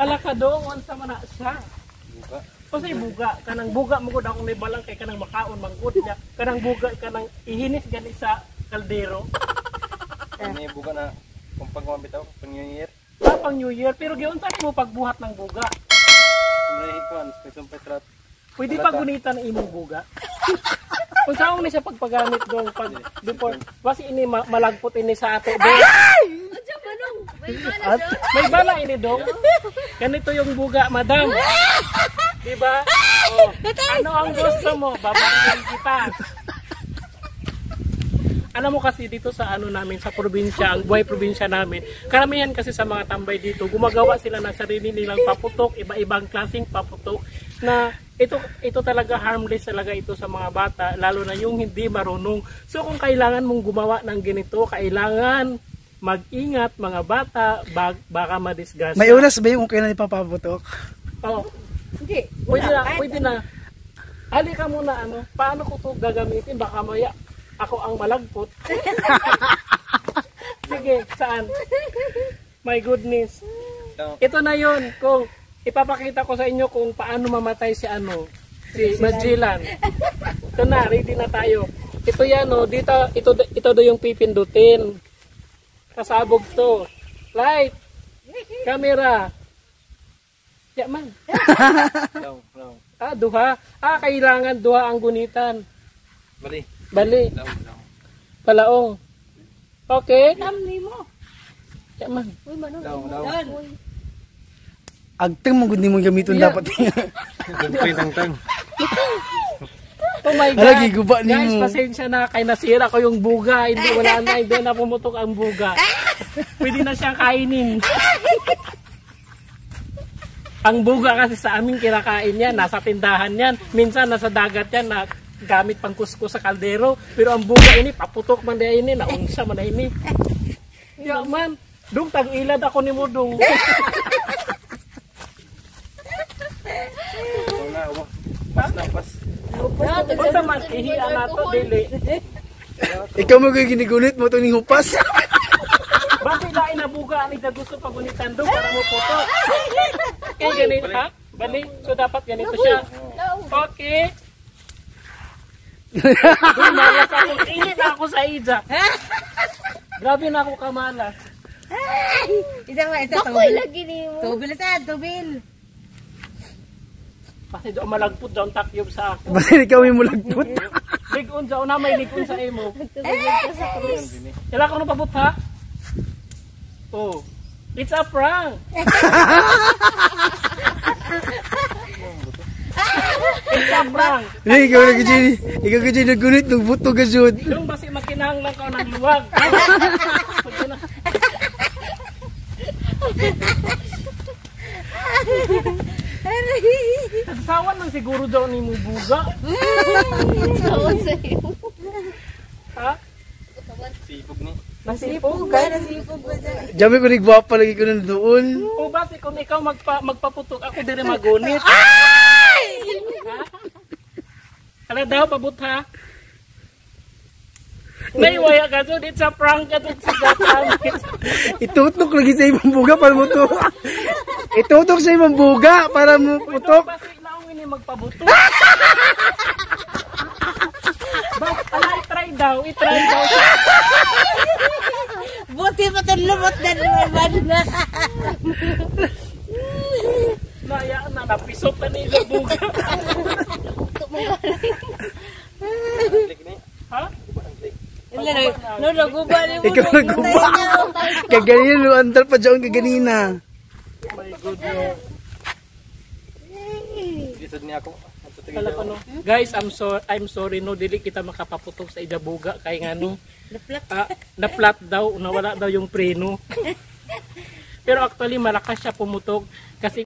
Hala ka dong, unsa man na siya. Buka. Kasi buga, kanang buga mo gud akong may balang kay kanang makaon manggod niya. Kanang buga kanang ihinis gani sa kaldero. Ini buka na kung pagkuhan bitaw, pang New Year. Pang New Year, pero giunsa mo pagbuhat ng buga? Simulahin ko, special petrat. Pwede pa gunitan ang imong buga. Kung saan ni siya pagpagamit dong pag before, basi ini malagpot ini sa ato dong. May bala ini dong. Ganito yung buga, madam. Diba? Oh, ano ang gusto mo? Babatiin kita. Alam mo kasi dito sa ano namin, sa probinsya, ang buhay probinsya namin, karamihan kasi sa mga tambay dito, gumagawa sila ng sarili nilang paputok, iba-ibang klaseng paputok, na ito talaga harmless talaga ito sa mga bata, lalo na yung hindi marunong. So kung kailangan mong gumawa ng ganito, kailangan mag-ingat mga bata, baka madisgasta. May ulas ba yung kailan ipapaputok? Oh. Hindi. Pwede na. Ali ka muna, ano, paano ko ito gagamitin? Baka maya ako ang malagpot. Sige, saan? My goodness. Ito na yun. Kung ipapakita ko sa inyo kung paano mamatay si Magellan. Ito na, ready na tayo. Ito yan, oh, ito daw yung pipindutin. Kasabog to. Light. Camera. Ya man. Duha. Kailangan duha ang gunitan. Bali. Palaong. Okay. Tamli mo. Ya man. Uy, manong. Agteng mo gud nimo gamiton Yeah. dapat. Tang. Oh my God. Alagi guba Guys, nimo. pasensya na kay nasira ko yung buga. Hindi na pumutok ang buga. Pwede na siyang kainin. Ang buga kasi sa aming kinakain yan, nasa tindahan yan. Minsan nasa dagat yan na gamit pang kuskus sa kaldero. Pero ang buga ini, paputok man na ini, naunsa man na ini. Ya man, dong tag-ilad ako ni mo dong. Pas. Basta man, ihiya na to, dili. Ikaw mo kay ginigulit mo to ning hupas. Bakit lain na buga ang gusto pagunitan dong para mo putok? Okay, ganito ha? Bali, so dapat ganito siya. Okay. Dumalas ako. Init ako sa ija. Grabe na ako kamalas. Isa Bakoy lagi ni mo. Tubil sa tubil. Kasi doon malagpot daw ang takyob sa ako. Basta ikaw may mulagpot. Ligon sa una, may ligon sa imo. Nagtubig ka sa krus. Kailangan ko nung pabot ha? Oh. It's a prank. It's a prank. Ikaw gid nagunit ng buto ka jud. Yung basi makinahanglan ka ng luwag. Nagsawan lang siguro daw ni mo buga. Tawag sa'yo. Ha? Sipog ni. Nasipog? Nasipog ba dyan? Jami ko nigwapa lagi ko na doon. O basi kung ikaw magpaputok, ako din magunit. Ano daw, pabut ha? Naiwaya ka dyan, it's a prank ka dyan sa gatang. Itutok lagi sa imong buga para mo to. Itutok sa imong buga para mo putok. Basi laong ini magpabutok. I-try daw. Buti pa ito lumot na naman na. Naya na, napisot na nila buga. Ha? Naguba ni mo. Ikaw nagguba. Kaganina lo andal pa dyan kaganina. My goodness. Lisod niya ako. Guys, I'm sorry no, dili kita makapaputok sa idabuga kay ngano. Na-flat daw, nawala daw yung preno. Pero actually malakas siya pumutok kasi